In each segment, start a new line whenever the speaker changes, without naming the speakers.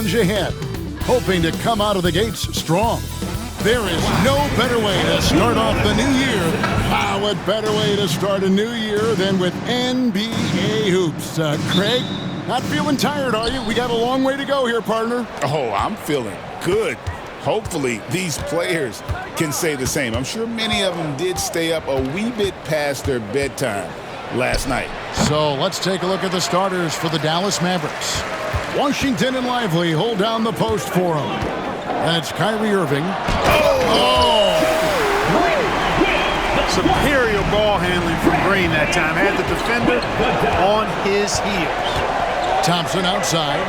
plunge ahead, hoping to come out of the gates strong. There is no better way to start off the new year. What better way to start a new year than with NBA hoops? Craig, not feeling tired, are you? We got a long way to go here, partner.
Oh, I'm feeling good. Hopefully, these players can say the same. I'm sure many of them did stay up a wee bit past their bedtime last night.
So let's take a look at the starters for the Dallas Mavericks. Washington and Lively hold down the post for them. That's Kyrie Irving.
Superior ball handling from Green that time. Had the defender on his heels.
Thompson outside.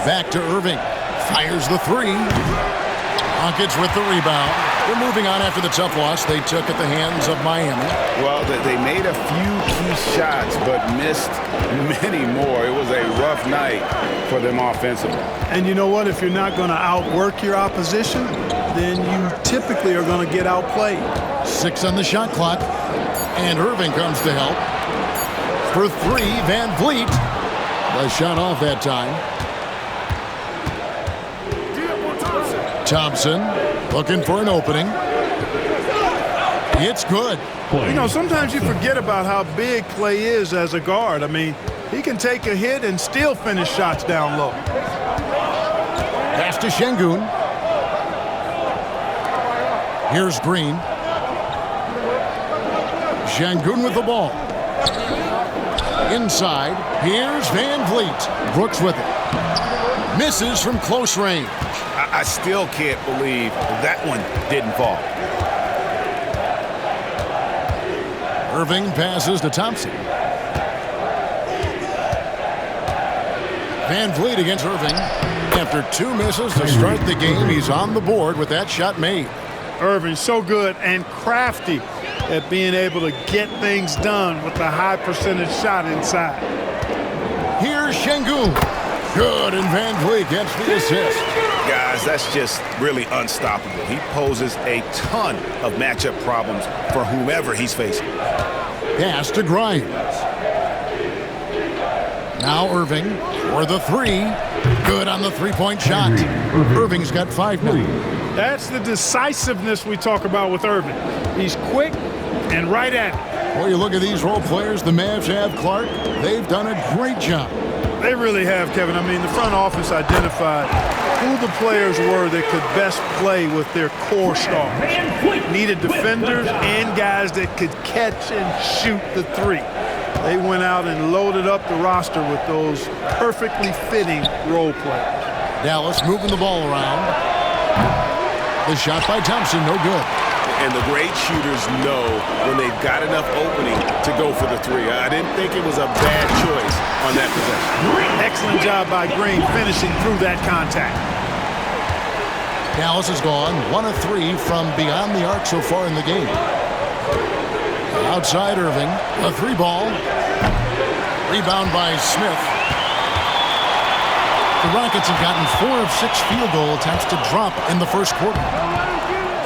Back to Irving. Fires the three. Rockets with the rebound. They're moving on after the tough loss they took at the hands of Miami.
Well, they made a few key shots, but missed many more. It was a rough night for them offensively.
And you know what? If you're not going to outwork your opposition, then you typically are going to get outplayed.
6 on the shot clock. And Irving comes to help. For 3, Van Vliet. The shot off that time. Thompson looking for an opening. It's good.
You know, sometimes you forget about how big Klay is as a guard. I mean, he can take a hit and still finish shots down low.
Pass to Şengün. Here's Green. Şengün with the ball. Inside. Here's Van Vliet. Brooks with it. Misses from close range.
I still can't believe that one didn't fall.
Irving passes to Thompson. Van Vliet against Irving. After 2 misses to start the game, he's on the board with that shot made.
Irving so good and crafty at being able to get things done with the high percentage shot inside.
Here's Şengün. Good, and Van Vliet gets the assist.
Guys, that's just really unstoppable. He poses a ton of matchup problems for whomever he's facing.
Pass to Grimes. Now Irving for the 3. Good on the three-point shot. Irving's got 5 now.
That's the decisiveness we talk about with Irving. He's quick and right at it.
Well, you look at these role players the Mavs have, Clark. They've done a great job.
They really have, Kevin. I mean, the front office identified who the players were that could best play with their core stars. Needed defenders and guys that could catch and shoot the 3. They went out and loaded up the roster with those perfectly fitting role players.
Dallas moving the ball around. The shot by Thompson, no good.
And the great shooters know when they've got enough opening to go for the 3. I didn't think it was a bad choice on that possession.
Excellent job by Green finishing through that contact.
Dallas has gone 1 of 3 from beyond the arc so far in the game. Outside Irving, a 3-ball. Rebound by Smith. The Rockets have gotten 4 of 6 field goal attempts to drop in the first quarter.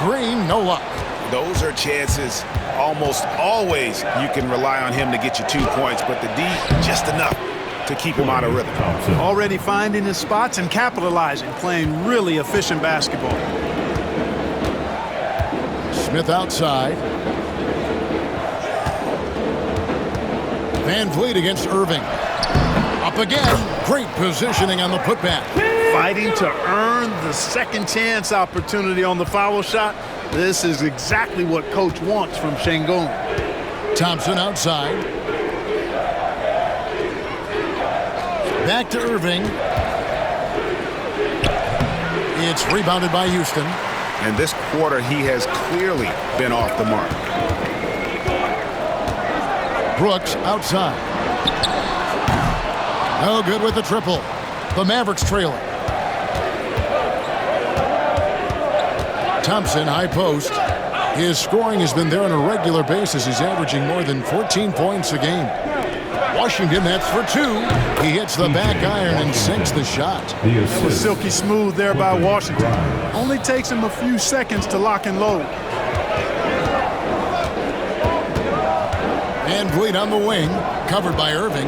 Green, no luck.
Those are chances almost always you can rely on him to get you 2 points, but the D, just enough to keep him out of rhythm.
Already finding his spots and capitalizing, playing really efficient basketball.
Smith outside. Van Vliet against Irving. Up again. Great positioning on the putback.
Fighting to earn the second chance opportunity on the foul shot. This is exactly what Coach wants from Şengün.
Thompson outside. Back to Irving. It's rebounded by Houston.
And this quarter, he has clearly been off the mark.
Brooks outside. No good with the triple. The Mavericks trailing. Thompson, high post. His scoring has been there on a regular basis. He's averaging more than 14 points a game. Washington, that's for 2. He hits the back iron and sinks the shot.
It was silky smooth there by Washington. Only takes him a few seconds to lock and load.
Van Vliet on the wing, covered by Irving.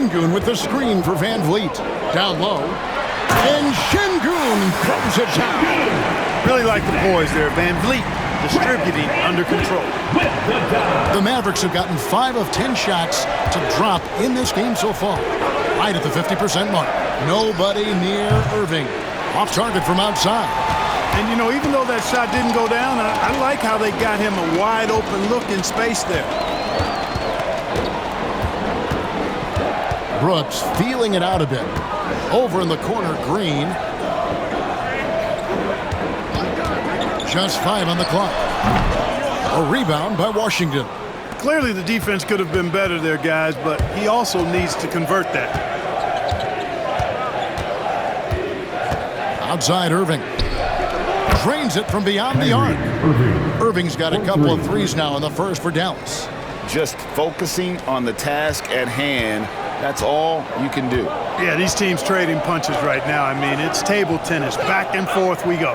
Şengün with the screen for Van Vliet. Down low. And Şengün throws it down.
Really like the poise there. Van Vliet distributing under control.
The Mavericks have gotten 5 of 10 shots to drop in this game so far. Right at the 50% mark. Nobody near Irving. Off target from outside.
And, you know, even though that shot didn't go down, I like how they got him a wide open look in space there.
Brooks feeling it out a bit. Over in the corner, Green. Just 5 on the clock. A rebound by Washington.
Clearly the defense could have been better there, guys, but he also needs to convert that.
Outside Irving. Drains it from beyond the arc. Irving's got a couple of threes now in the first for Dallas.
Just focusing on the task at hand, that's all you can do.
Yeah, these teams trading punches right now. I mean, it's table tennis. Back and forth we go.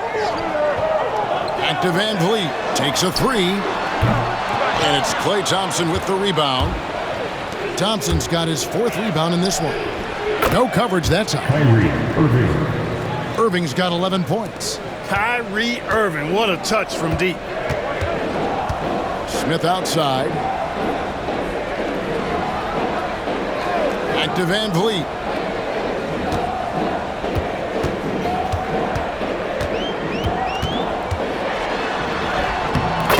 Back to Van Vliet. Takes a 3. And it's Klay Thompson with the rebound. Thompson's got his 4th rebound in this one. No coverage that time. Irving's got 11 points.
Kyrie Irving, what a touch from deep.
Smith outside. Back to Van Vliet.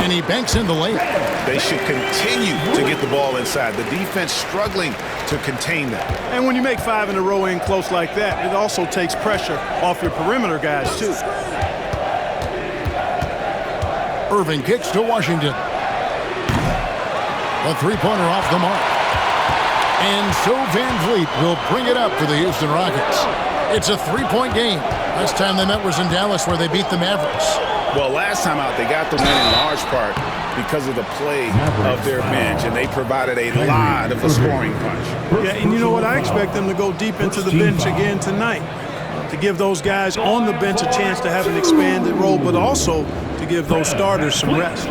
And he banks in the layup.
They should continue to get the ball inside. The defense struggling to contain that.
And when you make 5 in a row in close like that, it also takes pressure off your perimeter guys, too.
Irving kicks to Washington. The three-pointer off the mark. And so Van Vliet will bring it up for the Houston Rockets. It's a 3-point game. Last time they met was in Dallas where they beat the Mavericks.
Well, last time out, they got the win in large part because of the play of their bench, and they provided a lot of the scoring punch.
Yeah, and you know what? I expect them to go deep into the bench again tonight to give those guys on the bench a chance to have an expanded role, but also to give those starters some rest.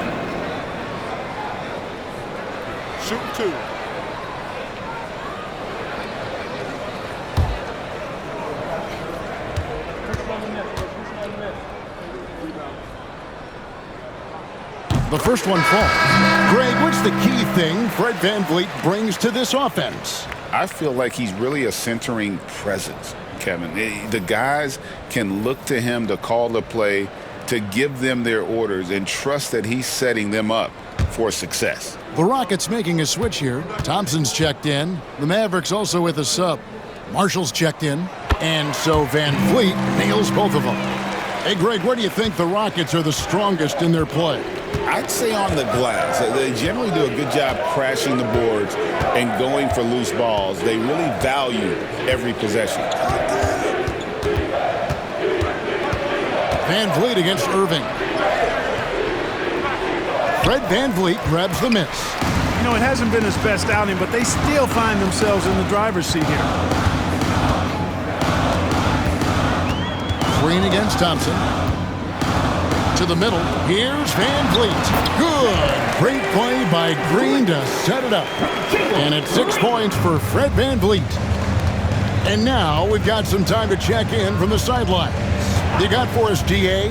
Shoot 2.
The first one falls. Greg, what's the key thing Fred VanVleet brings to this offense?
I feel like he's really a centering presence, Kevin. The guys can look to him to call the play, to give them their orders, and trust that he's setting them up for success.
The Rockets making a switch here. Thompson's checked in. The Mavericks also with a sub. Marshall's checked in. And so VanVleet nails both of them. Hey, Greg, where do you think the Rockets are the strongest in their play?
I'd say on the glass. They generally do a good job crashing the boards and going for loose balls. They really value every possession.
VanVleet against Irving. Fred VanVleet grabs the miss.
You know, it hasn't been his best outing, but they still find themselves in the driver's seat here.
Green against Thompson. To the middle. Here's VanVleet. Good. Great play by Green to set it up. And it's 6 points for Fred VanVleet. And now we've got some time to check in from the sidelines. You got for us, D.A.?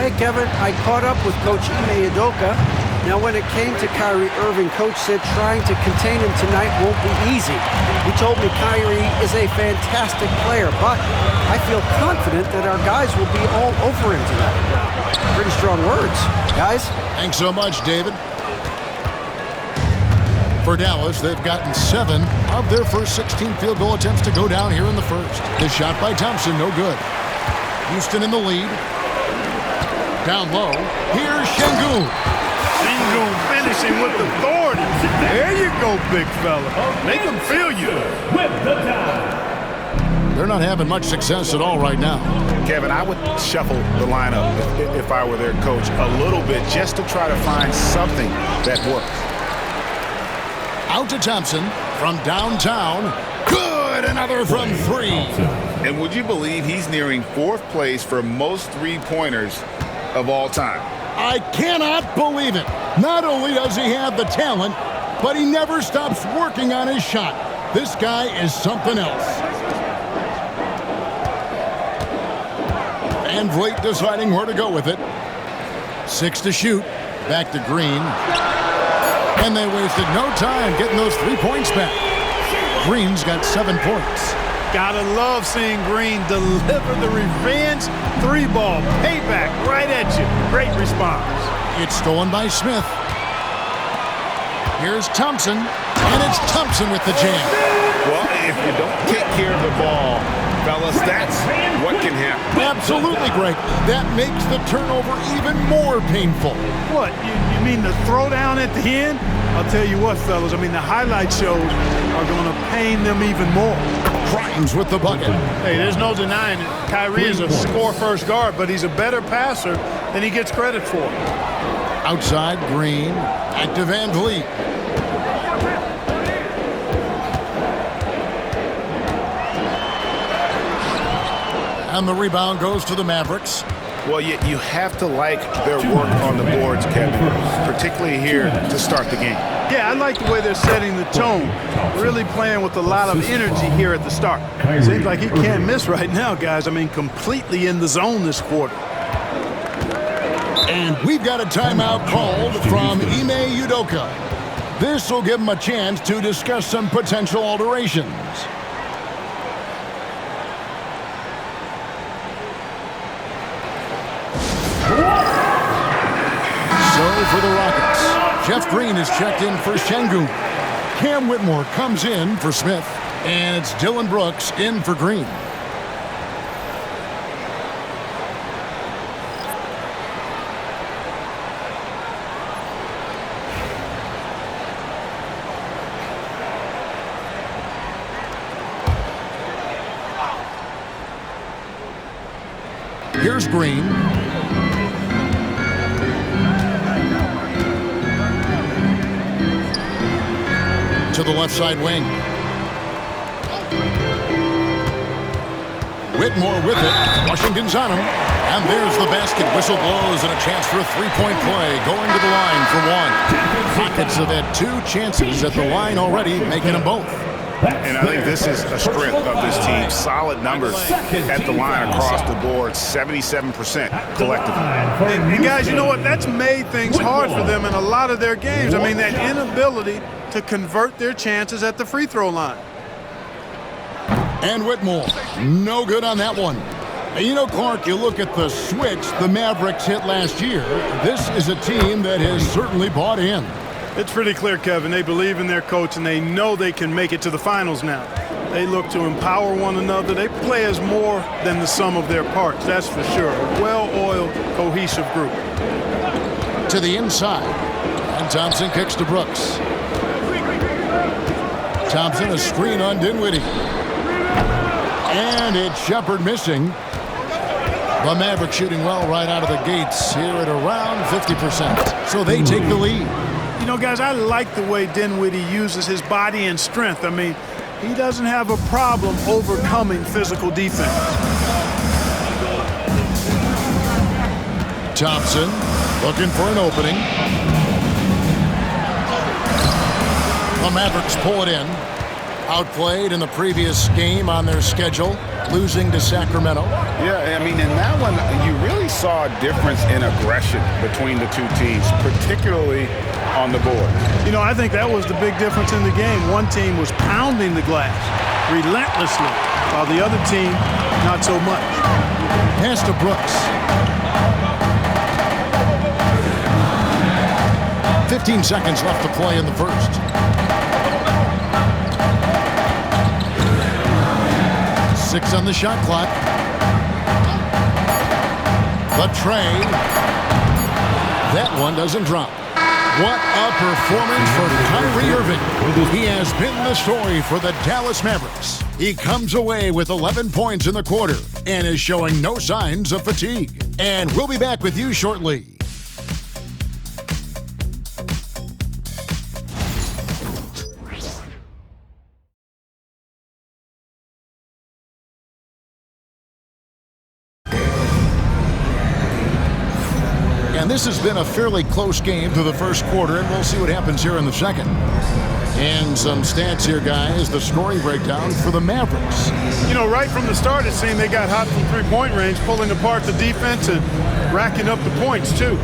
Hey, Kevin, I caught up with Coach Ime Udoka. Now, when it came to Kyrie Irving, Coach said trying to contain him tonight won't be easy. He told me Kyrie is a fantastic player, but I feel confident that our guys will be all over him tonight. Pretty strong words, guys.
Thanks so much, David. For Dallas, they've gotten 7 of their first 16 field goal attempts to go down here in the first. The shot by Thompson, no good. Houston in the lead. Down low. Here's Şengün.
Şengün finishing with authority. There you go, big fella. Make them feel you.
They're not having much success at all right now.
Kevin, I would shuffle the lineup if I were their coach a little bit just to try to find something that works.
Out to Thompson from downtown. Good, another from 3.
And would you believe he's nearing 4th place for most three-pointers of all time?
I cannot believe it. Not only does he have the talent, but he never stops working on his shot. This guy is something else. Van Vliet deciding where to go with it. 6 to shoot. Back to Green. And they wasted no time getting those 3 points back. Green's got 7 points.
Gotta love seeing Green deliver the revenge 3-ball. Payback right at you. Great response.
It's stolen by Smith. Here's Thompson. And it's Thompson with the jam.
Well, if you don't take care of the ball, fellas, that's what can happen.
Absolutely, Greg. That makes the turnover even more painful.
What, you mean the throwdown at the end? I'll tell you what, fellas, I mean the highlight shows are going to pain them even more.
Grimes with the bucket.
Hey, there's no denying it. Kyrie is a score-first guard, but he's a better passer than he gets credit for.
Outside, Green. Back to Van Vliet. And the rebound goes to the Mavericks.
Well, you have to like their work on the boards, Kevin, particularly here to start the game.
Yeah, I like the way they're setting the tone. Really playing with a lot of energy here at the start. Seems like he can't miss right now, guys. I mean, completely in the zone this quarter.
And we've got a timeout called from Ime Udoka. This will give him a chance to discuss some potential alterations. For the Rockets, Jeff Green is checked in for Şengün. Cam Whitmore comes in for Smith, and it's Dylan Brooks in for Green. Here's Green. To the left side wing. Whitmore with it. Washington's on him. And there's the basket. Whistle blows and a chance for a three-point play. Going to the line for one. Rockets have had 2 chances at the line already, making them both.
And I think this is a strength of this team. Solid numbers at the line across the board. 77% collectively.
And guys, you know what? That's made things hard for them in a lot of their games. I mean, that inability to convert their chances at the free throw line.
And Whitmore, no good on that one. And you know, Clark, you look at the switch the Mavericks hit last year. This is a team that has certainly bought in.
It's pretty clear, Kevin. They believe in their coach, and they know they can make it to the finals now. They look to empower one another. They play as more than the sum of their parts, that's for sure. A well-oiled, cohesive group.
To the inside. And Thompson kicks to Brooks. Thompson, a screen on Dinwiddie. And it's Shepherd missing. The Mavericks shooting well right out of the gates here at around 50%. So they take the lead.
You know, guys, I like the way Dinwiddie uses his body and strength. I mean, he doesn't have a problem overcoming physical defense.
Thompson looking for an opening. The Mavericks pull it in. Outplayed in the previous game on their schedule, losing to Sacramento.
Yeah, I mean, in that one, you really saw a difference in aggression between the two teams, particularly on the board.
You know, I think that was the big difference in the game. One team was pounding the glass relentlessly, while the other team, not so much.
Pass to Brooks. 15 seconds left to play in the first. Six on the shot clock. The tray. That one doesn't drop. What a performance for Kyrie Irving. He has been the story for the Dallas Mavericks. He comes away with 11 points in the quarter and is showing no signs of fatigue. And we'll be back with you shortly. And this has been a fairly close game through the first quarter, and we'll see what happens here in the second. And some stats here, guys. The scoring breakdown for the Mavericks.
You know, right from the start, it seemed they got hot from three-point range, pulling apart the defense and racking up the points, too.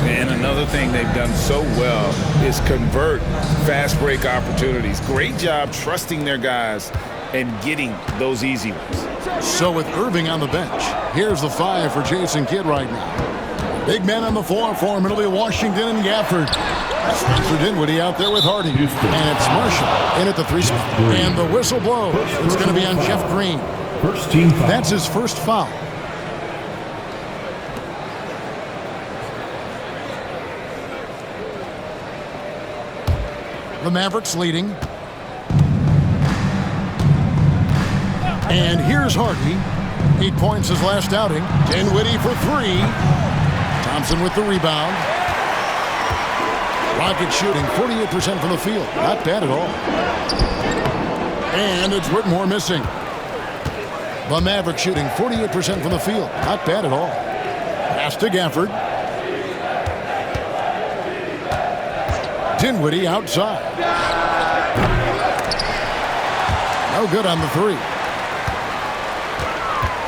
And another thing they've done so well is convert fast break opportunities. Great job trusting their guys and getting those easy ones.
So with Irving on the bench, here's the 5 for Jason Kidd right now. Big men on the floor for him. It'll be Washington and Gafford. Spencer Dinwiddie out there with Hardy. And it's Marshall in at the 3 spot. And the whistle blows. It's going to be on Jeff Green.
First team foul.
That's his first foul. The Mavericks leading. And here's Hardy. 8 points his last outing. Dinwiddie for 3. Thompson with the rebound. Rockets shooting 48% from the field. Not bad at all. And it's Whitmore missing. The Mavericks shooting 48% from the field. Not bad at all. Pass to Gafford. Dinwiddie outside. No good on the 3.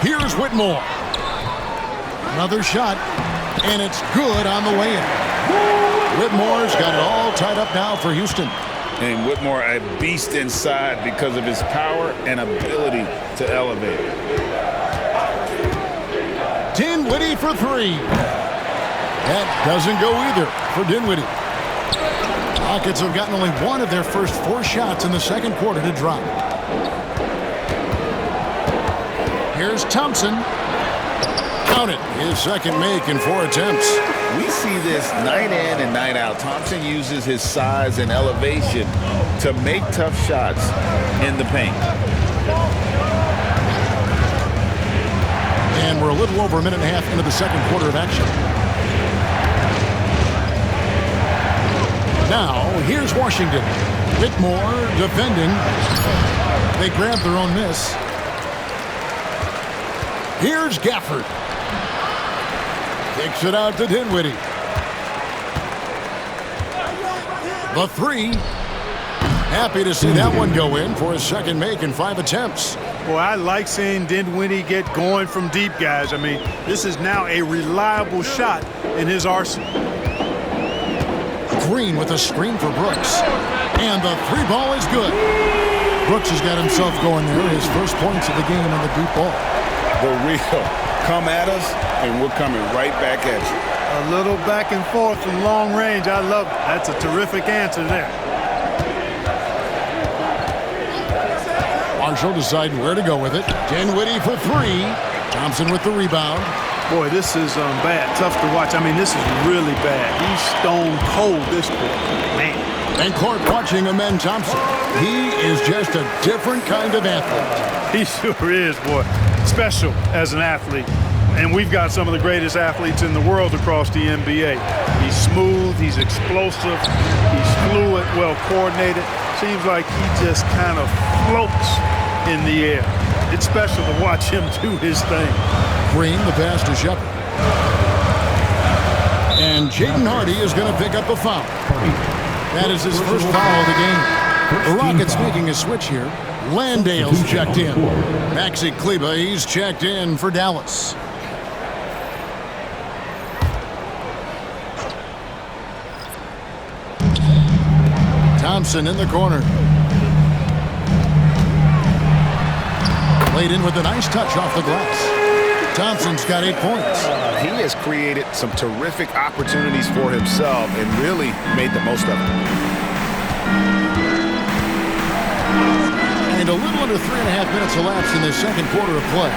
Here's Whitmore. Another shot, and it's good on the way in. Whitmore's got it all tied up now for Houston.
And Whitmore, a beast inside because of his power and ability to elevate.
Dinwiddie for 3. That doesn't go either for Dinwiddie. Rockets have gotten only 1 of their first 4 shots in the second quarter to drop. Here's Thompson. Count it. His second make in 4 attempts.
We see this night in and night out. Thompson uses his size and elevation to make tough shots in the paint.
And we're a little over a minute and a half into the second quarter of action. Now, here's Washington. Whitmore defending. They grab their own miss. Here's Gafford. Kicks it out to Dinwiddie. The 3. Happy to see that one go in for his second make in 5 attempts.
Boy, I like seeing Dinwiddie get going from deep, guys. I mean, this is now a reliable shot in his arsenal.
Green with a screen for Brooks. And the 3 ball is good. Brooks has got himself going there. His first points of the game on the deep ball.
The real come at us, and we're coming right back at you.
A little back and forth from long range. I love it. That's a terrific answer there.
Marshall deciding where to go with it. Dinwiddie for 3. Thompson with the rebound.
Boy, this is bad. Tough to watch. I mean, this is really bad. He's stone cold this quarter. Man.
And Clark watching Amen Thompson. He is just a different kind of athlete.
He sure is, boy. Special as an athlete. And we've got some of the greatest athletes in the world across the NBA. He's smooth. He's explosive. He's fluid, well coordinated. Seems like he just kind of floats in the air. It's special to watch him do his thing.
Green, the pass to Shepard. And Jaden Hardy is going to pick up a foul. That is his first foul of the game. The Rockets making a switch here. Landale's checked in. Maxi Kleber, he's checked in for Dallas. Thompson in the corner. Laid in with a nice touch off the glass. Thompson's got 8 points.
He has created some terrific opportunities for himself and really made the most of it.
And a little under 3.5 minutes elapsed in the second quarter of play.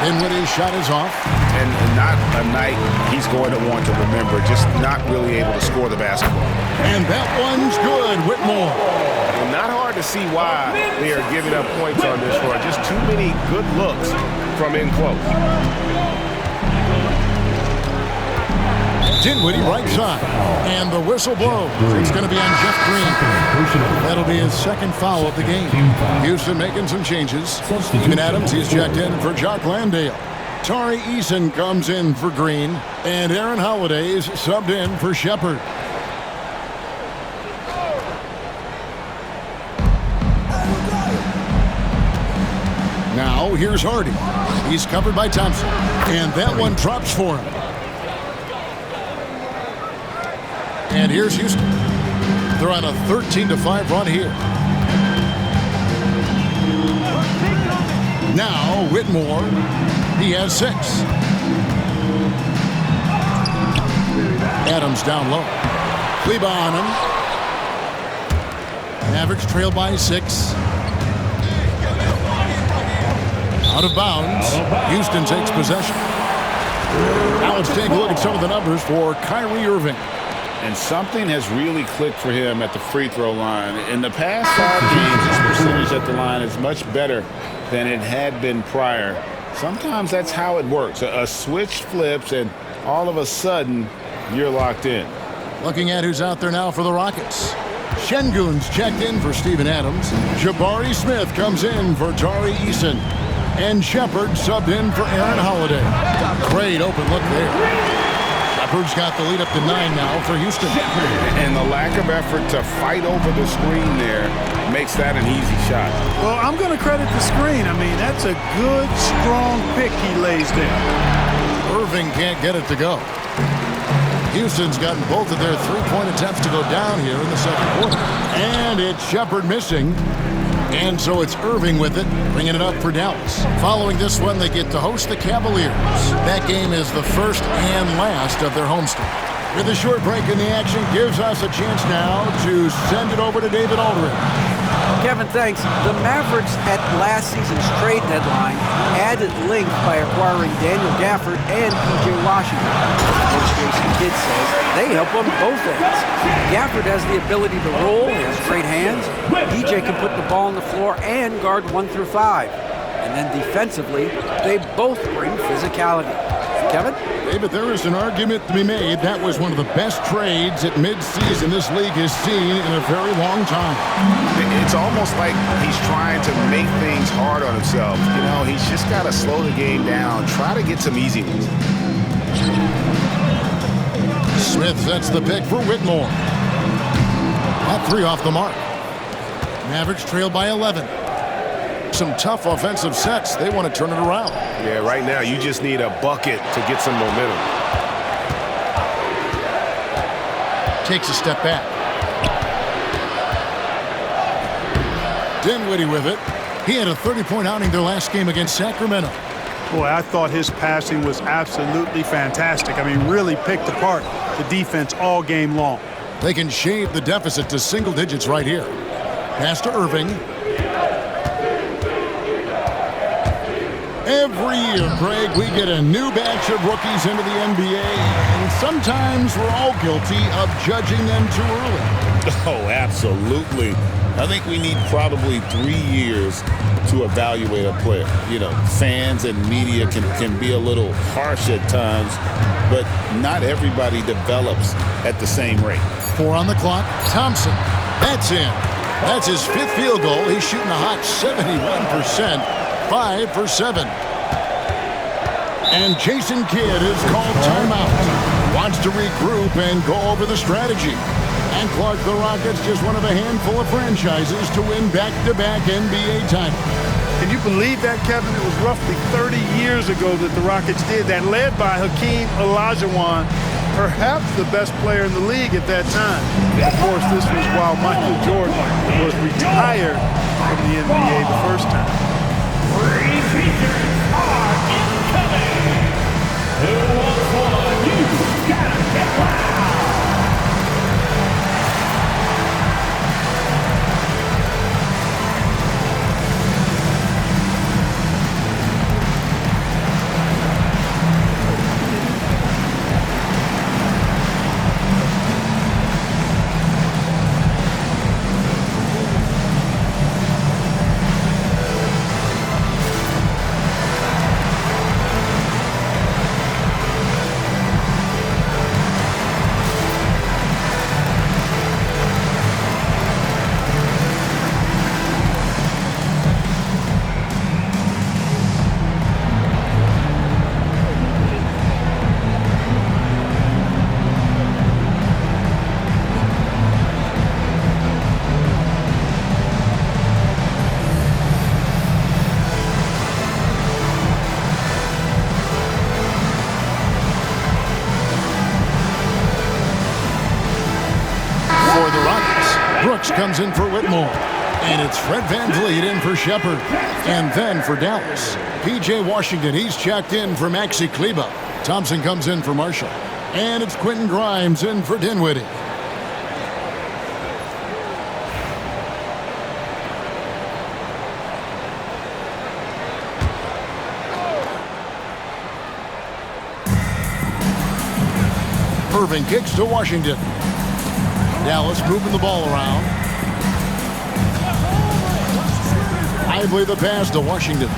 Dinwiddie's shot is off.
And not a night he's going to want to remember, just not really able to score the basketball.
And that one's good, Whitmore.
Well, not hard to see why they are giving up points on this run. Just too many good looks from in close.
Dinwiddie right side. And the whistle blows. It's going to be on Jeff Green. That'll be his second foul of the game. Houston making some changes. Steven Adams, he's checked in for Jock Landale. Tari Eason comes in for Green. And Aaron Holiday's subbed in for Shepard. Now here's Hardy. He's covered by Thompson. And that one drops for him. And here's Houston. They're on a 13-5 run here. Now Whitmore. He has 6. Adams down low. Kleba on him. Mavericks trail by 6. Out of bounds. Houston takes possession. Now let's take a look at some of the numbers for Kyrie Irving.
And something has really clicked for him at the free throw line. In the past 5 games, his percentage at the line is much better than it had been prior. Sometimes that's how it works. A switch flips, and all of a sudden, you're locked in.
Looking at who's out there now for the Rockets. Şengün's checked in for Steven Adams. Jabari Smith comes in for Tari Eason. And Shepard subbed in for Aaron Holiday. Great open look there. Shepard's got the lead up to 9 now for Houston.
And the lack of effort to fight over the screen there makes that an easy shot.
Well, I'm going to credit the screen. I mean, that's a good, strong pick he lays there.
Irving can't get it to go. Houston's gotten both of their three-point attempts to go down here in the second quarter. And it's Shepard missing. And so it's Irving with it, bringing it up for Dallas. Following this one, they get to host the Cavaliers. That game is the first and last of their homestand. With a short break in the action, gives us a chance now to send it over to David Aldridge.
Kevin, thanks. The Mavericks at last season's trade deadline added length by acquiring Daniel Gafford and P.J. Washington. Coach Jason Kidd says they help on both ends. Gafford has the ability to roll, he has great hands. P.J. can put the ball on the floor and guard 1 through 5. And then defensively, they both bring physicality. Kevin?
David, there is an argument to be made. That was one of the best trades at midseason this league has seen in a very long time.
It's almost like he's trying to make things hard on himself. You know, he's just got to slow the game down, try to get some easy ones.
Smith sets the pick for Whitmore. At 3 off the mark. Mavericks trail by 11. Some tough offensive sets. They want to turn it around.
Yeah, right now you just need a bucket to get some momentum.
Takes a step back. Dinwiddie with it. He had a 30-point outing their last game against Sacramento.
Boy, I thought his passing was absolutely fantastic. I mean, really picked apart the defense all game long.
They can shave the deficit to single digits right here. Pass to Irving. Every year, Greg, we get a new batch of rookies into the NBA, and sometimes we're all guilty of judging them too early.
Oh, absolutely. I think we need probably 3 years to evaluate a player. You know, fans and media can be a little harsh at times, but not everybody develops at the same rate.
4 on the clock. Thompson. That's in. That's his 5th field goal. He's shooting a hot 71%. 5 for 7. And Jason Kidd is called timeout. Wants to regroup and go over the strategy. And Clark, the Rockets, just one of a handful of franchises to win back-to-back NBA titles.
Can you believe that, Kevin? It was roughly 30 years ago that the Rockets did that, led by Hakeem Olajuwon, perhaps the best player in the league at that time. Of course, this was while Michael Jordan was retired from the NBA the first time.
Three features are incoming. Who wants one? You gotta get loud.
Brooks comes in for Whitmore. And it's Fred VanVleet in for Shepard. And then for Dallas, P.J. Washington, he's checked in for Maxi Kleber. Thompson comes in for Marshall. And it's Quentin Grimes in for Dinwiddie. Irving kicks to Washington. Dallas moving the ball around. Lively the pass to Washington.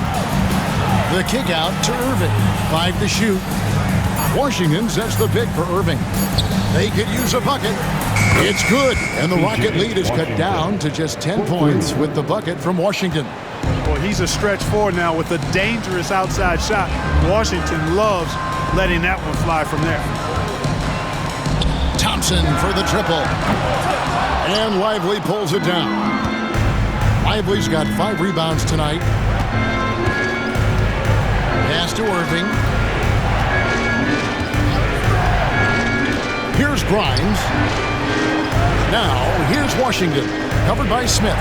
The kick out to Irving. 5 to shoot. Washington sets the pick for Irving. They could use a bucket. It's good. And the Rocket lead is cut down to just 10 points with the bucket from Washington.
Boy, he's a stretch forward now with a dangerous outside shot. Washington loves letting that one fly from there.
Thompson for the triple. And Lively pulls it down. Lively's got 5 rebounds tonight. Pass to Irving. Here's Grimes. Now, here's Washington. Covered by Smith.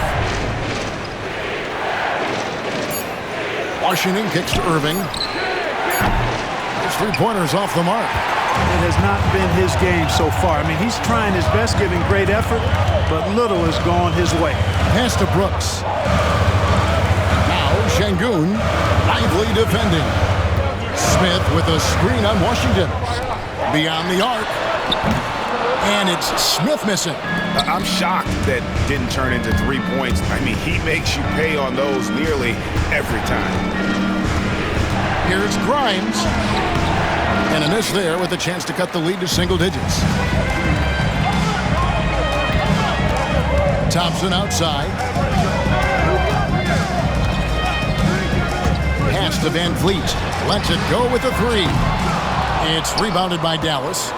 Washington kicks to Irving. His three-pointers off the mark.
It has not been his game so far. I mean, he's trying his best, giving great effort, but little has gone his way.
Pass to Brooks. Now Şengün, lively defending. Smith with a screen on Washington. Beyond the arc. And it's Smith missing.
I'm shocked that didn't turn into 3 points. I mean, he makes you pay on those nearly every time.
Here's Grimes. And a miss there with a chance to cut the lead to single digits. Thompson outside. Pass to VanVleet. Lets it go with a 3. It's rebounded by Dallas.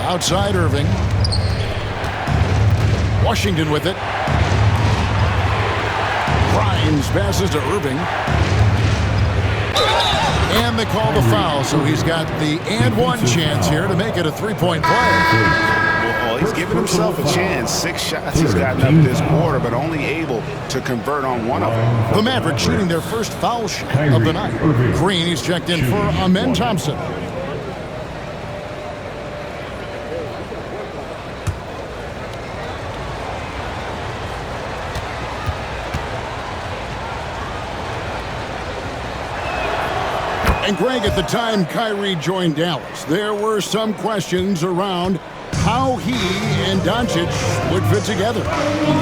Outside Irving. Washington with it. Grimes passes to Irving. And they call the foul, so he's got the and one chance here to make it a 3-point play.
Well, he's given himself a chance. 6 shots he's gotten up this quarter, but only able to convert on 1 of them.
The Mavericks shooting their first foul shot of the night. Green, he's checked in for Amen Thompson. And Greg, at the time Kyrie joined Dallas, there were some questions around how he and Doncic would fit together.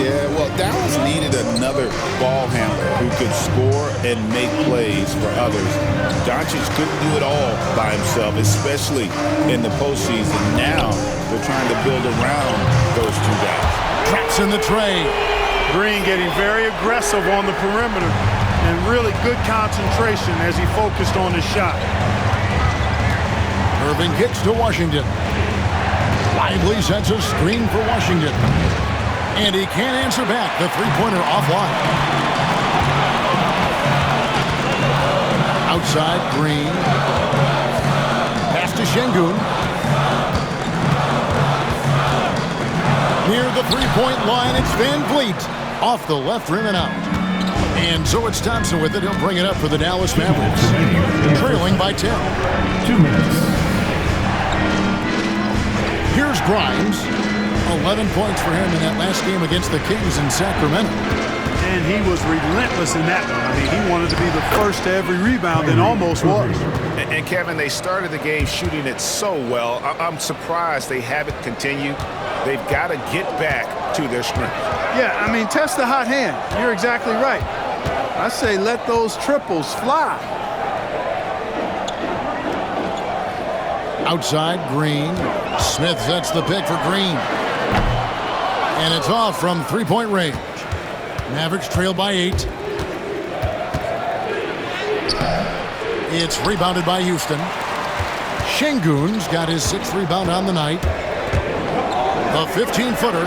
Yeah, well, Dallas needed another ball handler who could score and make plays for others. Doncic couldn't do it all by himself, especially in the postseason. Now they're trying to build around those 2 guys.
Traps in the tray.
Green getting very aggressive on the perimeter. And really good concentration as he focused on his shot.
Irving kicks to Washington. Lively sets a screen for Washington. And he can't answer back. The three-pointer offline. Outside, Green. Pass to Şengün. Near the three-point line, it's VanVleet. Off the left rim and out. And so it's Thompson with it. He'll bring it up for the Dallas Mavericks. Trailing by 10.
2 minutes.
Here's Grimes. 11 points for him in that last game against the Kings in Sacramento.
And he was relentless in that one. I mean, he wanted to be the first to every rebound and almost was.
And Kevin, they started the game shooting it so well. I'm surprised they haven't continued. They've got to get back to their strength.
Yeah, I mean, test the hot hand. You're exactly right. I say let those triples fly.
Outside, Green. Smith sets the pick for Green. And it's off from three-point range. Mavericks trail by 8. It's rebounded by Houston. Şengün's got his 6th rebound on the night. A 15-footer.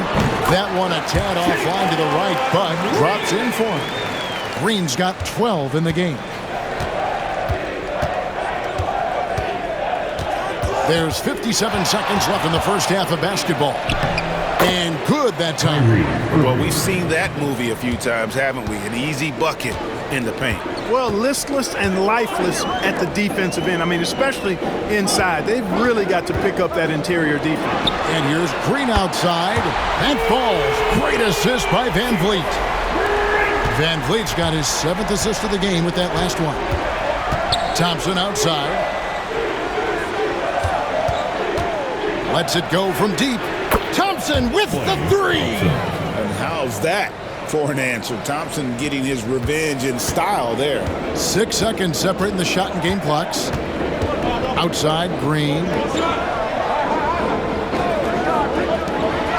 That one a tad offline to the right, but drops in for him. Green's got 12 in the game. There's 57 seconds left in the first half of basketball. And good that time.
Well, we've seen that movie a few times, haven't we? An easy bucket in the paint.
Well, listless and lifeless at the defensive end. I mean, especially inside. They've really got to pick up that interior defense.
And here's Green outside. That falls. Great assist by Van Vliet. Van Vliet's got his 7th assist of the game with that last one. Thompson outside. Lets it go from deep. Thompson with the 3.
And how's that for an answer? Thompson getting his revenge in style there.
6 seconds separating the shot and game clocks. Outside, Green.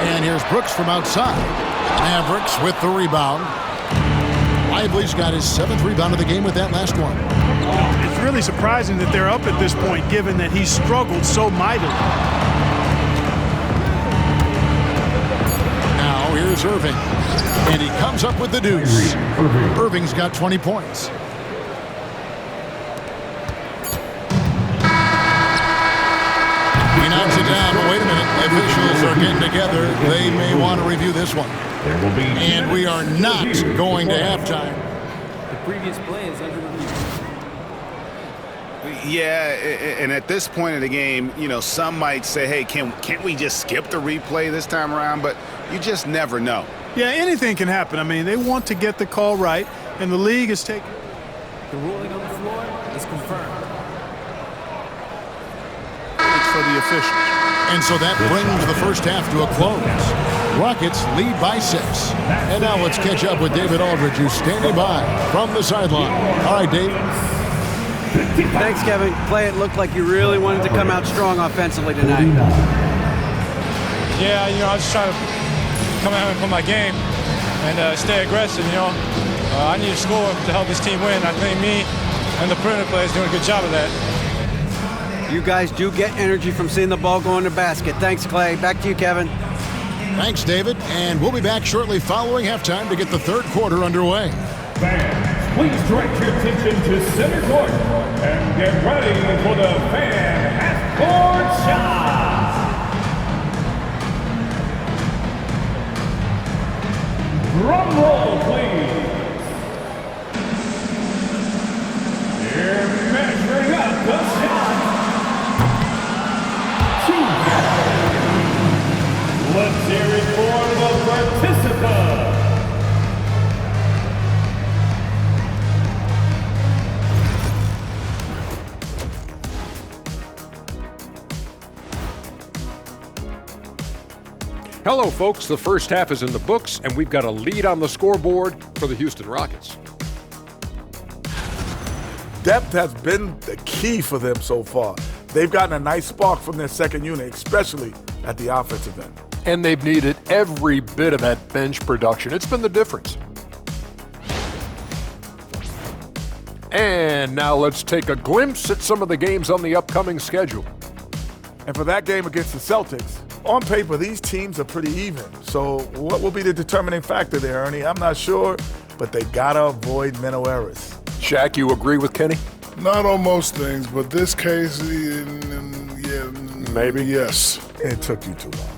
And here's Brooks from outside. Mavericks with the rebound. Lively's got his 7th rebound of the game with that last one.
It's really surprising that they're up at this point, given that he struggled so mightily.
Now here's Irving. And he comes up with the deuce. Irving's got 20 points. He knocks it down, but wait a minute. The officials are getting together. They may want to review this one. And we are not going to halftime.
The previous play is under review.
Yeah, and at this point of the game, you know, some might say, hey, can't we just skip the replay this time around? But you just never know.
Yeah, anything can happen. I mean, they want to get the call right, and the league is taking...
The ruling on the floor is confirmed.
for the officials.
And so that brings the first half to a close. Rockets lead by 6. And now let's catch up with David Aldridge, who's standing by from the sideline. All right, Dave.
Thanks, Kevin. Clay, it looked like you really wanted to come out strong offensively tonight.
Yeah, you know, I was just trying to come out and play my game and stay aggressive, you know. I need to score to help this team win. I think me and the perimeter players doing a good job of that.
You guys do get energy from seeing the ball go in the basket. Thanks, Clay. Back to you, Kevin.
Thanks, David. And we'll be back shortly following halftime to get the third quarter underway.
Fans, please direct your attention to center court and get ready for the fan half-court shot. Drum roll, please. Here measuring up the shot. Let's hear it for the participant.
Hello, folks. The first half is in the books, and we've got a lead on the scoreboard for the Houston Rockets.
Depth has been the key for them so far. They've gotten a nice spark from their second unit, especially at the offensive end.
And they've needed every bit of that bench production. It's been the difference. And now let's take a glimpse at some of the games on the upcoming schedule.
And for that game against the Celtics, on paper, these teams are pretty even. So what will be the determining factor there, Ernie? I'm not sure, but they gotta avoid mental errors.
Shaq, you agree with Kenny?
Not on most things, but this case, yeah,
maybe.
Yes.
It took you too long.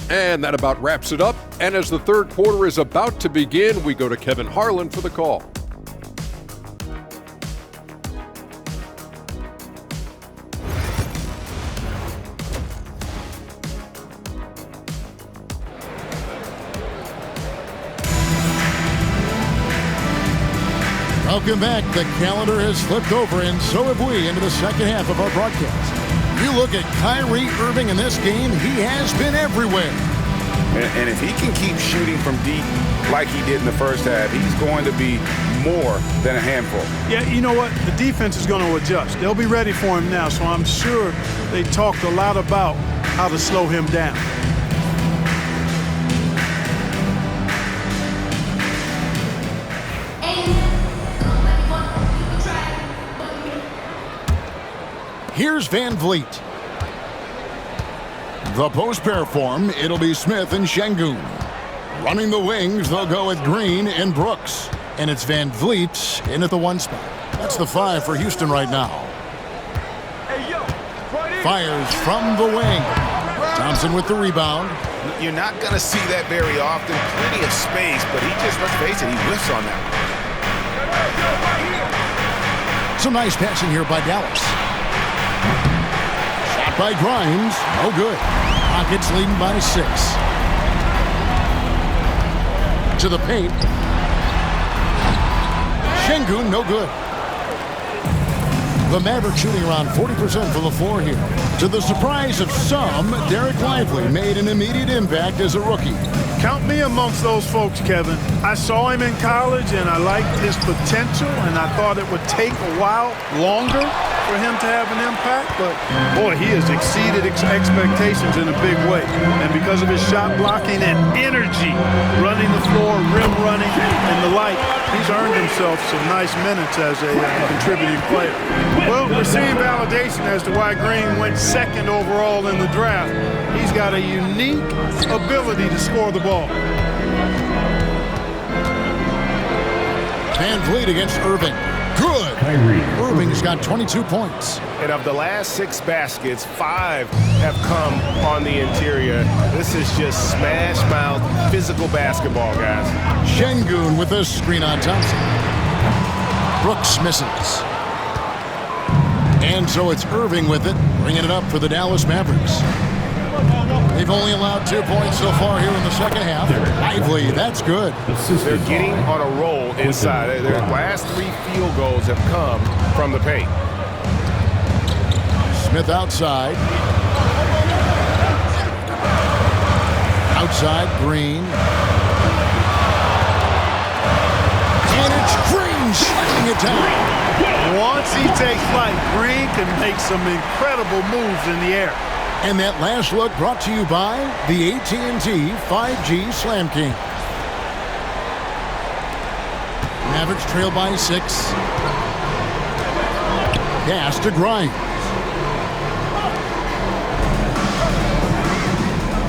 And that about wraps it up. And as the third quarter is about to begin, we go to Kevin Harlan for the call.
Welcome back. The calendar has flipped over, and so have we, into the second half of our broadcast. You look at Kyrie Irving in this game, he has been everywhere.
And if he can keep shooting from deep like he did in the first half, he's going to be more than a handful.
Yeah, you know what? The defense is going to adjust. They'll be ready for him now, so I'm sure they talked a lot about how to slow him down.
Here's Van Vliet. The post pair form, it'll be Smith and Şengün. Running the wings, they'll go with Green and Brooks. And it's Van Vliet in at the 1 spot. That's the 5 for Houston right now. fires from the wing. Thompson with the rebound.
You're not going to see that very often. Plenty of space, but he just, let's face it, he whiffs on that.
Some nice passing here by Dallas. Shot by Grimes. No good. Rockets leading by 6. To the paint. Şengün, no good. The Mavericks shooting around 40% from the floor here. To the surprise of some, Derek Lively made an immediate impact as a rookie.
Count me amongst those folks, Kevin. I saw him in college, and I liked his potential, and I thought it would take a while longer for him to have an impact. But, boy, he has exceeded expectations in a big way. And because of his shot blocking and energy, running the floor, rim running, and the like, he's earned himself some nice minutes as a contributing player. Well, we're seeing validation as to why Green went second overall in the draft. He's got a unique ability to score the ball.
Van Vliet against Irving. Good. Irving's got 22 points.
And of the last 6 baskets, 5 have come on the interior. This is just smash-mouth physical basketball, guys.
Şengün with a screen on Thompson. Brooks misses. And so it's Irving with it, bringing it up for the Dallas Mavericks. They've only allowed 2 points so far here in the second half. Lively, that's good.
They're getting on a roll inside. Their last 3 field goals have come from the paint.
Smith outside. Outside, Green. And it's Green shutting it down.
Once he takes flight, Green can make some incredible moves in the air.
And that last look brought to you by the AT&T 5G Slam King. Mavericks trail by 6. Pass to Grimes.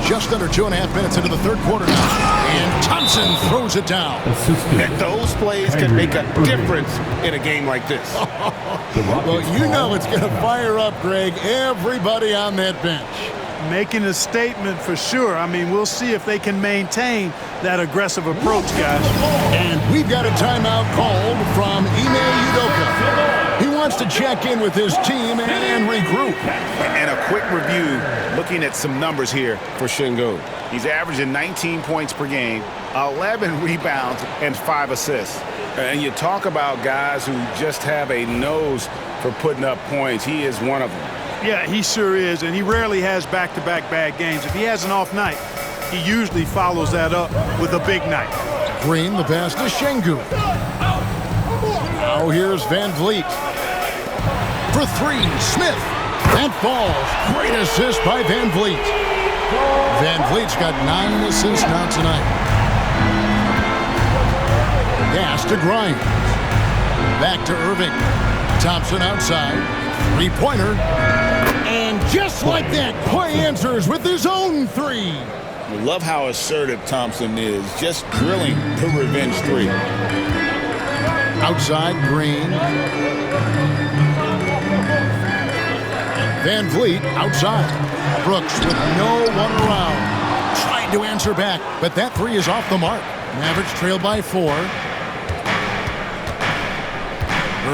Just under 2.5 minutes into the third quarter now. And Thompson throws it down.
And those plays can make a difference in a game like this.
Well, you know it's going to fire up, Greg, everybody on that bench.
Making a statement for sure. I mean, we'll see if they can maintain that aggressive approach, guys.
And we've got a timeout called from Ime Udoka. He wants to check in with his team and regroup.
And a quick review, looking at some numbers here for Şengün. He's averaging 19 points per game, 11 rebounds, and 5 assists. And you talk about guys who just have a nose for putting up points. He is one of them.
Yeah, he sure is, and he rarely has back-to-back bad games. If he has an off night, he usually follows that up with a big night.
Green, the pass to Şengün. Now here's Van Vliet. For 3, Smith. That falls. Great assist by Van Vliet. Van Vliet's got 9 assists now tonight. Pass to Grimes. Back to Irving. Thompson outside. 3-pointer. And just like that, Clay answers with his own 3.
Love how assertive Thompson is, just drilling the revenge 3.
Outside, Green. Van Vliet outside. Brooks with no one around. Trying to answer back, but that 3 is off the mark. Mavericks trail by 4.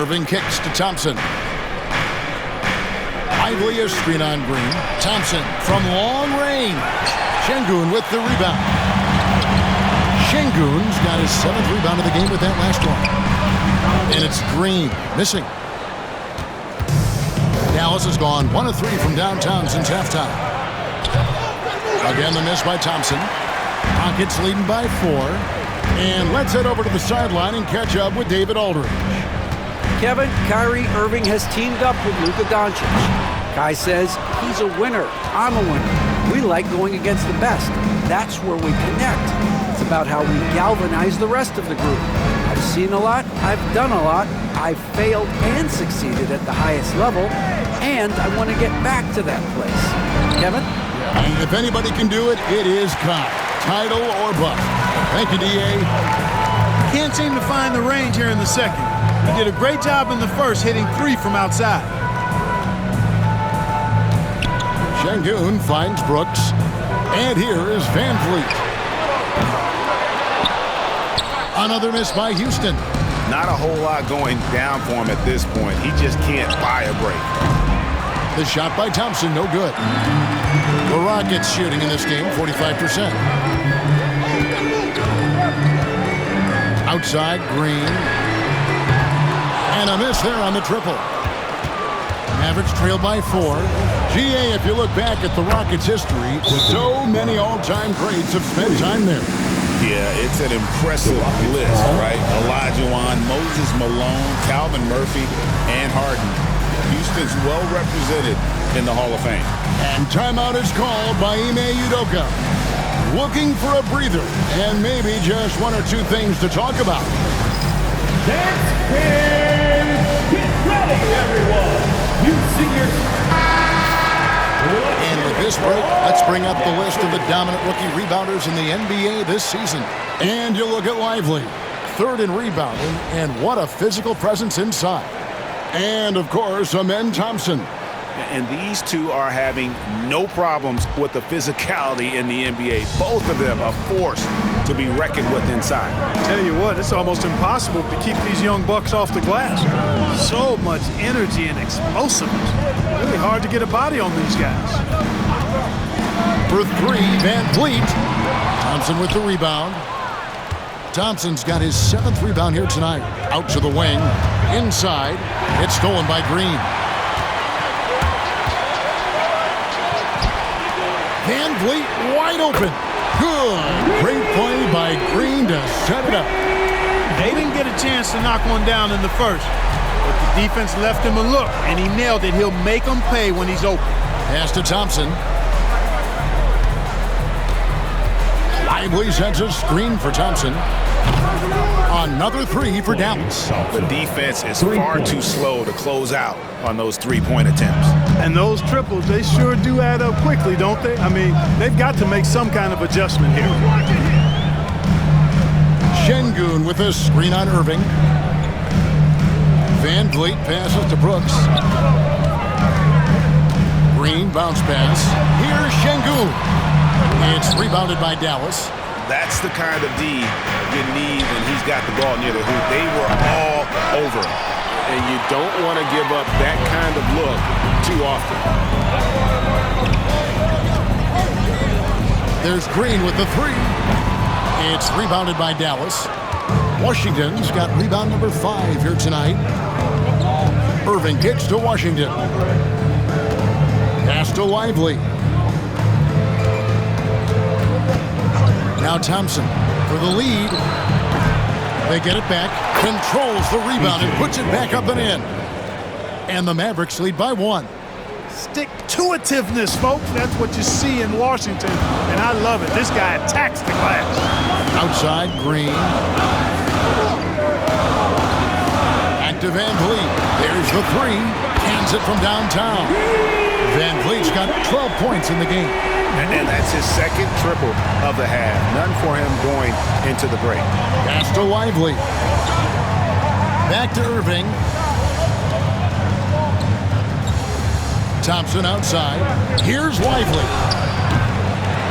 Irving kicks to Thompson. Lively a screen on Green. Thompson from long range. Şengün with the rebound. Şengün's got his 7th rebound of the game with that last one. And it's Green missing. Dallas has gone 1 of 3 from downtown since halftime. Again, the miss by Thompson. Rockets leading by 4. And let's head over to the sideline and catch up with David Aldridge.
Kevin, Kyrie Irving has teamed up with Luka Doncic. Kai says he's a winner. I'm a winner. We like going against the best. That's where we connect. It's about how we galvanize the rest of the group. I've seen a lot. I've done a lot. I've failed and succeeded at the highest level. And I want to get back to that place. Kevin?
And if anybody can do it, it is Kai. Title or bust. Thank you, D.A.
Can't seem to find the range here in the second. He did a great job in the first, hitting 3 from outside.
Şengün finds Brooks. And here is Van Vliet. Another miss by Houston.
Not a whole lot going down for him at this point. He just can't buy a break.
The shot by Thompson, no good. The Rockets shooting in this game, 45%. Outside, Green. And a miss there on the triple. Mavericks trail by 4. GA, if you look back at the Rockets' history, so many all-time greats have spent time there.
Yeah, it's an impressive list, right? Olajuwon, Moses Malone, Calvin Murphy, and Harden. Houston's well represented in the Hall of Fame.
And timeout is called by Ime Udoka. Looking for a breather and maybe just one or two things to talk about.
That's fair. Get ready, everyone. You seniors.
And with this break, let's bring up the list of the dominant rookie rebounders in the NBA this season. And you look at Lively, third in rebounding, and what a physical presence inside. And, of course, Amen Thompson.
And these two are having no problems with the physicality in the NBA. Both of them a force to be reckoned with inside.
Tell you what, it's almost impossible to keep these young bucks off the glass. So much energy and explosiveness. Really hard to get a body on these guys.
For 3, Van Vliet. Thompson with the rebound. Thompson's got his 7th rebound here tonight. Out to the wing. Inside. It's stolen by Green. Van Vliet wide open. Good. Great play by Green to set it up.
They didn't get a chance to knock one down in the first, but the defense left him a look, and he nailed it. He'll make them pay when he's open.
Pass to Thompson. Lively sets a screen for Thompson. Another 3 for Dallas.
The defense is far too slow to close out on those three-point attempts.
And those triples, they sure do add up quickly, don't they? I mean, they've got to make some kind of adjustment here.
Şengün with a screen on Irving. Van Vliet passes to Brooks. Green bounce pass. Here's Şengün. It's rebounded by Dallas.
That's the kind of D you need when he's got the ball near the hoop. They were all over him. And you don't want to give up that kind of look too often.
There's Green with the 3. It's rebounded by Dallas. Washington's got rebound number 5 here tonight. Irving kicks to Washington. Pass to Lively. Now Thompson for the lead. They get it back, controls the rebound, and puts it back up and in. And the Mavericks lead by 1.
Stick-to-itiveness, folks. That's what you see in Washington, and I love it. This guy attacks the glass.
Outside, Green. Back to Van Vliet. There's the 3. Hands it from downtown. Van Vliet's got 12 points in the game.
And that's his second triple of the half. None for him going into the break.
Pass to Lively. Back to Irving. Thompson outside. Here's Lively.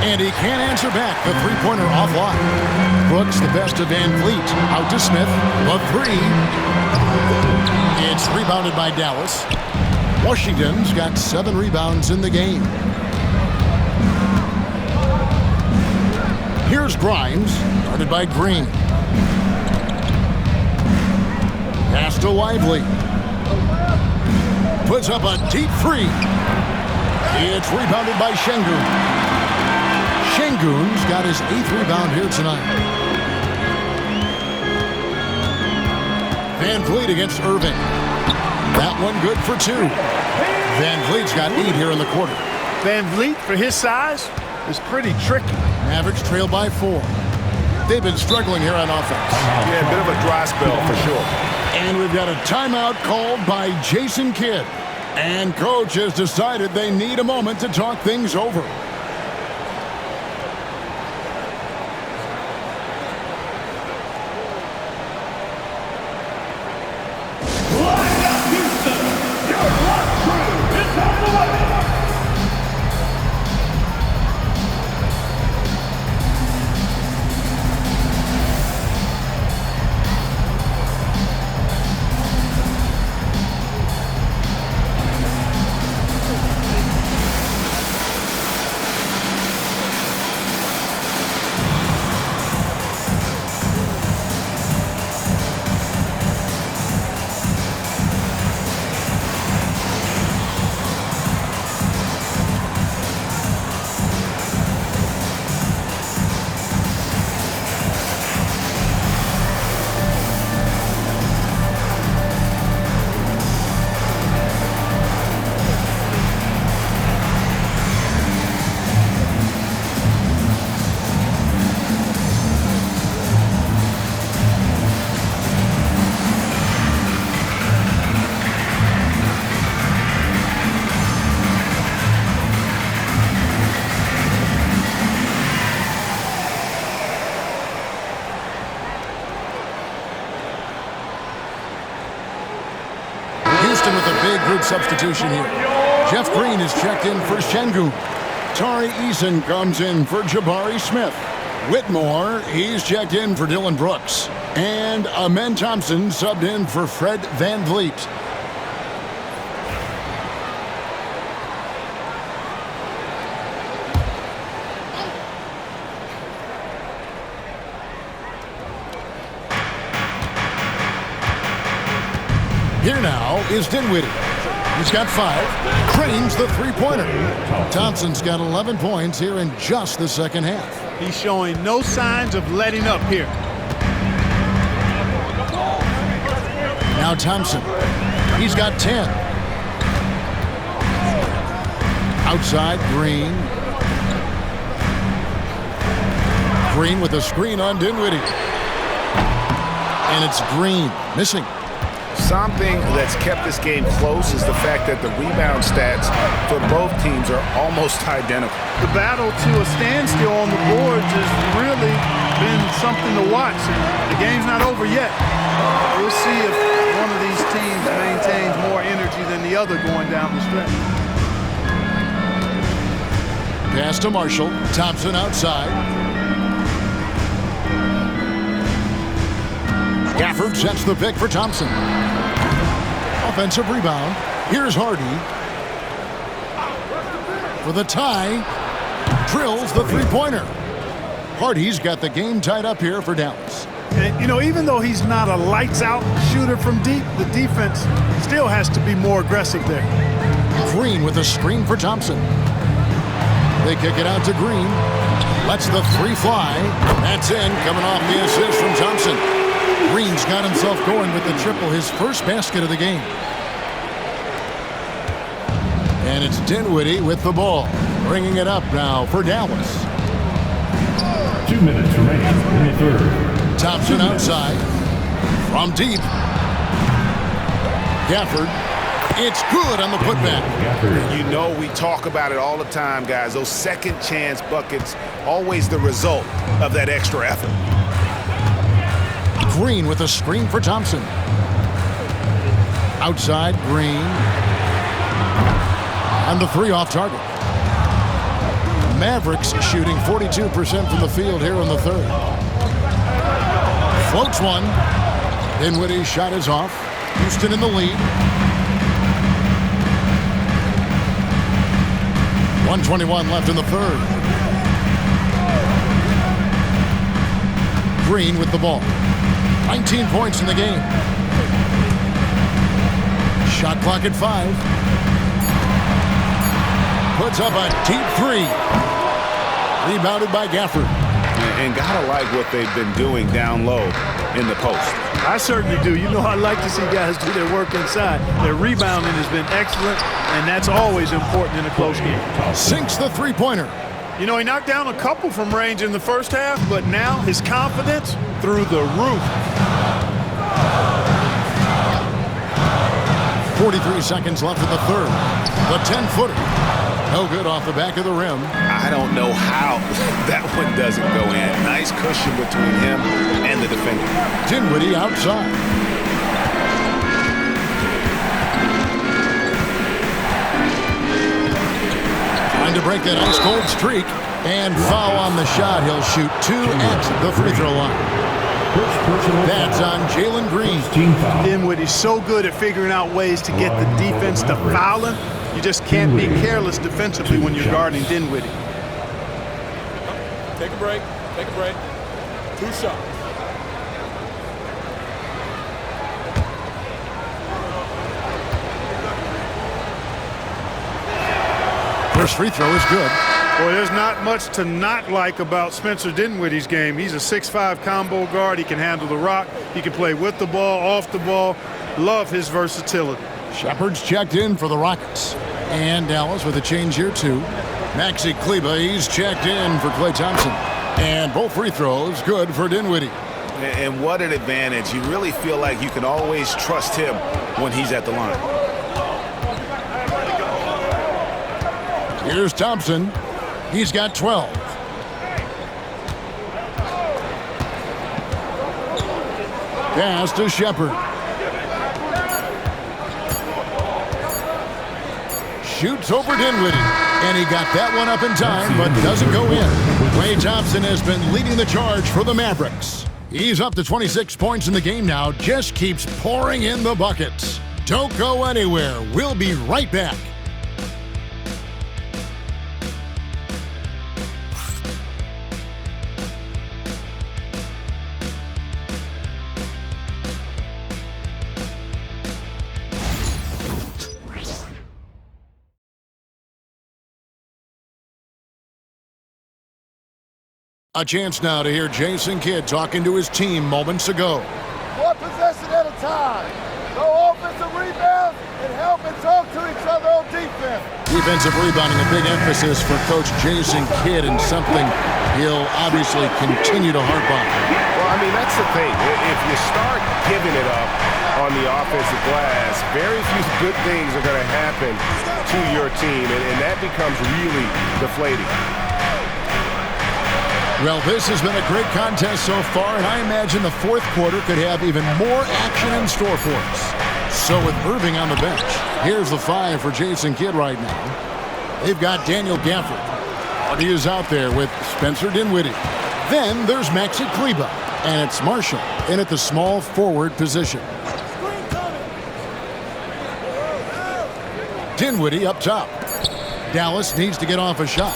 And he can't answer back. The three-pointer offline. Brooks, the best of Van Vliet. Out to Smith. The 3. It's rebounded by Dallas. Washington's got 7 rebounds in the game. Here's Grimes, guarded by Green. Pass to Lively. Puts up a deep 3. It's rebounded by Şengün. Şengün's got his 8th rebound here tonight. Van Vliet against Irving. That one good for 2. Van Vliet's got 8 here in the quarter.
Van Vliet, for his size, is pretty tricky.
Mavericks trail by 4. They've been struggling here on offense.
Yeah, a bit of a dry spell for sure.
And we've got a timeout called by Jason Kidd. And coach has decided they need a moment to talk things over. Group substitution here. Jeff Green is checked in for Şengün. Tari Eason comes in for Jabari Smith. Whitmore, he's checked in for Dylan Brooks. And Amen Thompson subbed in for Fred VanVleet. Here now is Dinwiddie. He's got 5. Cranes the three-pointer. Thompson's got 11 points here in just the second half.
He's showing no signs of letting up here.
Now Thompson. He's got 10. Outside, Green. Green with a screen on Dinwiddie. And it's Green missing.
Something that's kept this game close is the fact that the rebound stats for both teams are almost identical.
The battle to a standstill on the boards has really been something to watch. The game's not over yet. We'll see if one of these teams maintains more energy than the other going down the stretch.
Pass to Marshall. Thompson outside. Gafford sets the pick for Thompson. Offensive rebound. Here's Hardy. For the tie. Drills the three-pointer. Hardy's got the game tied up here for Dallas.
And, you know, even though he's not a lights-out shooter from deep, the defense still has to be more aggressive there.
Green with a screen for Thompson. They kick it out to Green. Lets the three fly. That's in, coming off the assist from Thompson. Green's got himself going with the triple, his first basket of the game. And it's Dinwiddie with the ball, bringing it up now for Dallas.
2 minutes remaining in the third.
Thompson outside. From deep. Gafford. It's good on the putback.
You know we talk about it all the time, guys. Those second chance buckets, always the result of that extra effort.
Green with a screen for Thompson. Outside, Green. And the three off target. Mavericks shooting 42% from the field here in the third. Floats one. Dinwiddie's shot is off. Houston in the lead. 1:21 left in the third. Green with the ball. 19 points in the game. Shot clock at 5. Puts up a deep three. Rebounded by Gafford.
And gotta like what they've been doing down low in the post.
I certainly do. You know, I like to see guys do their work inside. Their rebounding has been excellent, and that's always important in a close game.
Sinks the three-pointer.
You know, he knocked down a couple from range in the first half, but now his confidence through the roof.
43 seconds left in the third. The 10-footer. No good off the back of the rim.
I don't know how that one doesn't go in. Nice cushion between him and the defender.
Dinwiddie outside. Trying to break that ice-cold streak. And foul on the shot. He'll shoot 2 at the free throw line. That's on Jalen Green.
Dinwiddie's so good at figuring out ways to get the defense to foul him. You just can't be careless defensively when you're guarding Dinwiddie.
Take a break. Take a break. 2 shots.
First free throw is good.
Boy, there's not much to not like about Spencer Dinwiddie's game. He's a 6'5" combo guard. He can handle the rock. He can play with the ball, off the ball. Love his versatility.
Shepard's checked in for the Rockets. And Dallas with a change here, too. Maxi Kleber, he's checked in for Klay Thompson. And both free throws good for Dinwiddie.
And what an advantage. You really feel like you can always trust him when he's at the line.
Here's Thompson. He's got 12. Pass to Shepard. shoots over Dinwiddie. And he got that one up in time, but doesn't go in. Klay Thompson has been leading the charge for the Mavericks. He's up to 26 points in the game now, just keeps pouring in the buckets. Don't go anywhere. We'll be right back. A chance now to hear Jason Kidd talking to his team moments ago.
One possession at a time. No offensive rebounds and help and talk to each other on defense.
Defensive rebounding, a big emphasis for Coach Jason Kidd, and something he'll obviously continue to harp on.
Well, I mean, that's the thing. If you start giving it up on the offensive glass, very few good things are going to happen to your team, and that becomes really deflating.
Well, this has been a great contest so far, and I imagine the fourth quarter could have even more action in store for us. So with Irving on the bench, here's the 5 for Jason Kidd right now. They've got Daniel Gafford. Hardy is out there with Spencer Dinwiddie. Then there's Maxi Kleber, and it's Marshall in at the small forward position. Dinwiddie up top. Dallas needs to get off a shot.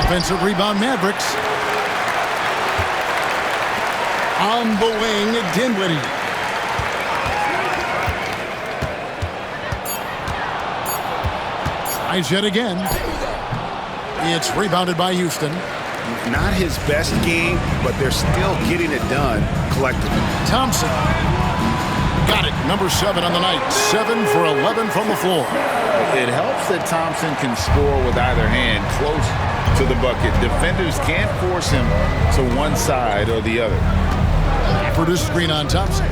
Offensive rebound, Mavericks. On the wing, Dinwiddie. Tries yet again. It's rebounded by Houston.
Not his best game, but they're still getting it done collectively.
Thompson. Got it. Number 7 on the night. 7 for 11 from the floor.
It helps that Thompson can score with either hand close to the bucket. Defenders can't force him to one side or the other.
For the screen on Thompson.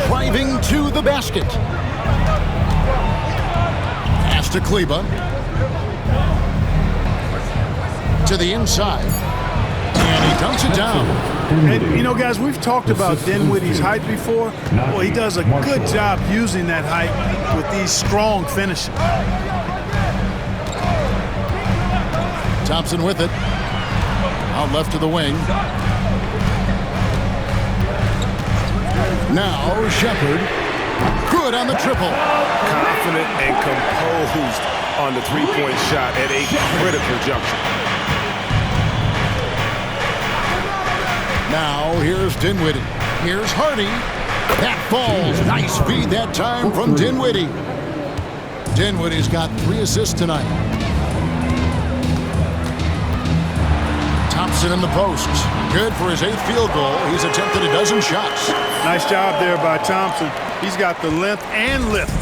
Driving to the basket. Pass to Kleber. To the inside. And he dunks it down.
And, you know, guys, we've talked about Dinwiddie's height before. Well, he does a good job using that height with these strong finishes.
Thompson with it. Out left to the wing. Now Shepard. Good on the triple.
Confident and composed on the three-point shot at a critical juncture.
Now here's Dinwiddie. Here's Hardy. That falls. Nice feed that time from Dinwiddie. Dinwiddie's got 3 assists tonight. Thompson in the post. Good for his 8th field goal. He's attempted a dozen shots.
Nice job there by Thompson. He's got the length and lift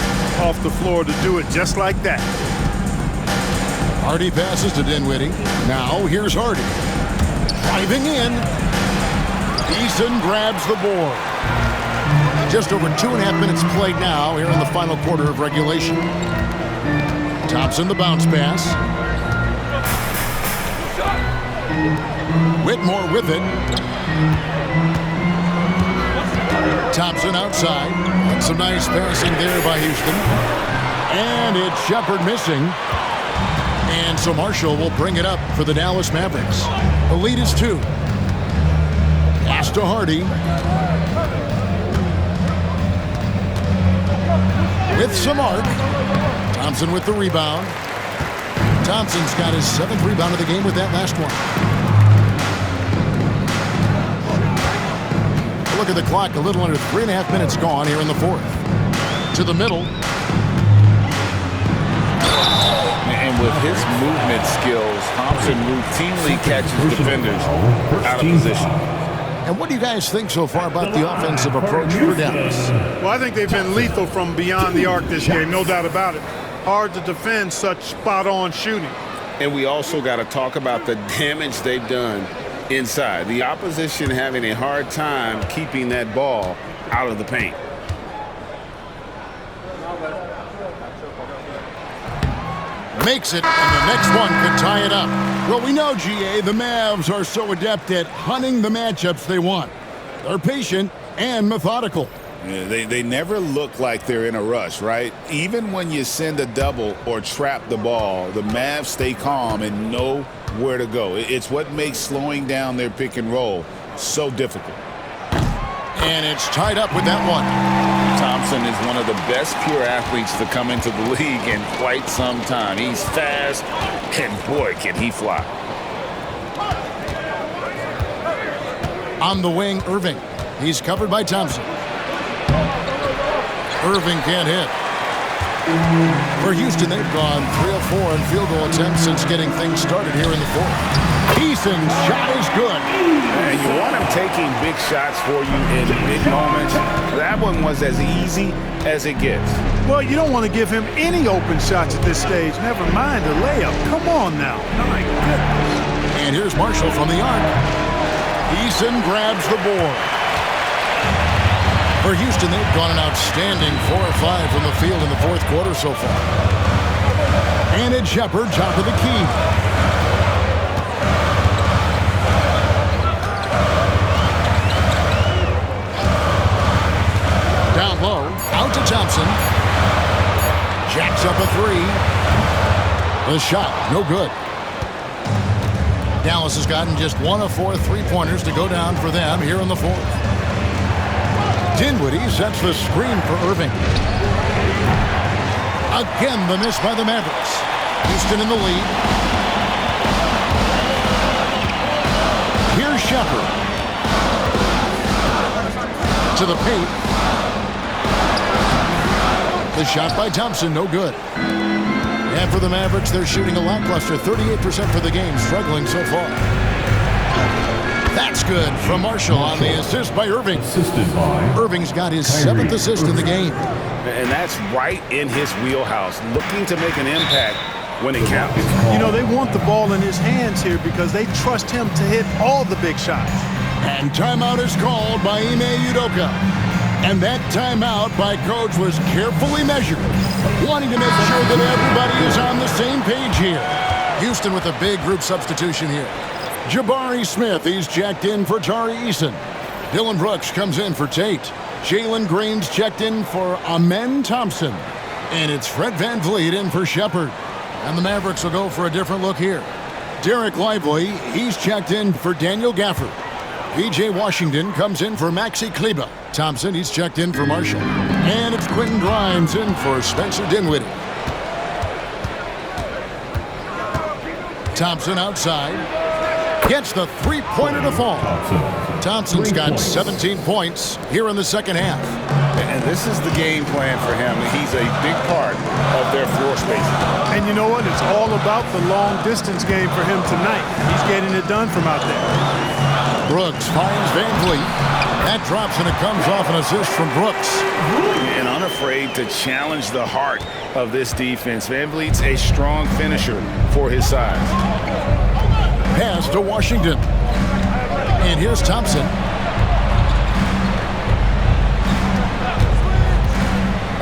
off the floor to do it just like that.
Hardy passes to Dinwiddie. Now here's Hardy. Driving in. Eason grabs the board. Just over 2.5 minutes played now here in the final quarter of regulation. Thompson the bounce pass. Whitmore with it. Thompson outside. And some nice passing there by Houston. And it's Shepard missing. And so Marshall will bring it up for the Dallas Mavericks. The lead is 2. Pass to Hardy. With some arc. Thompson with the rebound. Thompson's got his 7th rebound of the game with that last one. Look at the clock, a little under 3.5 minutes gone here in the 4th. To the middle.
And with his movement skills, Thompson routinely catches defenders out of position.
And what do you guys think so far about the offensive approach for Dallas?
Well, I think they've been lethal from beyond the arc this game, no doubt about it. Hard to defend such spot-on shooting.
And we also got to talk about the damage they've done inside. The opposition having a hard time keeping that ball out of the paint.
Makes it, and the next one could tie it up. Well, we know, GA, the Mavs are so adept at hunting the matchups they want. They're patient and methodical.
Yeah, they never look like they're in a rush, right? Even when you send a double or trap the ball, the Mavs stay calm and know where to go. It's what makes slowing down their pick and roll so difficult.
And it's tied up with that one.
Thompson is one of the best pure athletes to come into the league in quite some time. He's fast, and boy, can he fly.
On the wing, Irving. He's covered by Thompson. Irving can't hit. For Houston, they've gone 3 of 4 in field goal attempts since getting things started here in the fourth. Eason's shot is good.
And you want him taking big shots for you in big moments. That one was as easy as it gets.
Well, you don't want to give him any open shots at this stage. Never mind a layup. Come on now. My goodness.
And here's Marshall from the arc. Eason grabs the board. For Houston, they've gone an outstanding 4 of 5 from the field in the fourth quarter so far. And it's Shepherd, top of the key. Down low, out to Thompson. Jacks up a 3. The shot, no good. Dallas has gotten just 1 of 4 3-pointers to go down for them here in the fourth. Dinwiddie sets the screen for Irving. Again, the miss by the Mavericks. Houston in the lead. Here's Shepherd. To the paint. The shot by Thompson, no good. And for the Mavericks, they're shooting a lackluster 38% for the game, struggling so far. That's good from Marshall on the assist by Irving. Irving's got his 7th assist in the game.
And that's right in his wheelhouse, looking to make an impact when it counts.
You know, they want the ball in his hands here because they trust him to hit all the big shots.
And timeout is called by Ime Udoka. And that timeout by Coach was carefully measured, wanting to make sure that everybody is on the same page here. Houston with a big group substitution here. Jabari Smith, he's checked in for Tari Eason. Dylan Brooks comes in for Tate. Jalen Green's checked in for Amen Thompson. And it's Fred VanVleet in for Shepherd. And the Mavericks will go for a different look here. Derek Lively, he's checked in for Daniel Gafford. P.J. Washington comes in for Maxi Kleber. Thompson, he's checked in for Marshall. And it's Quentin Grimes in for Spencer Dinwiddie. Thompson outside. Gets the 3-pointer to fall. Thompson's got 17 points here in the second half.
And this is the game plan for him. He's a big part of their floor spacing.
And you know what? It's all about the long-distance game for him tonight. He's getting it done from out there.
Brooks finds VanVleet. That drops and it comes off an assist from Brooks.
And unafraid to challenge the heart of this defense. VanVleet's a strong finisher for his size.
Pass to Washington. And here's Thompson.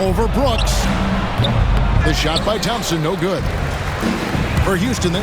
Over Brooks. The shot by Thompson, no good. For Houston, they've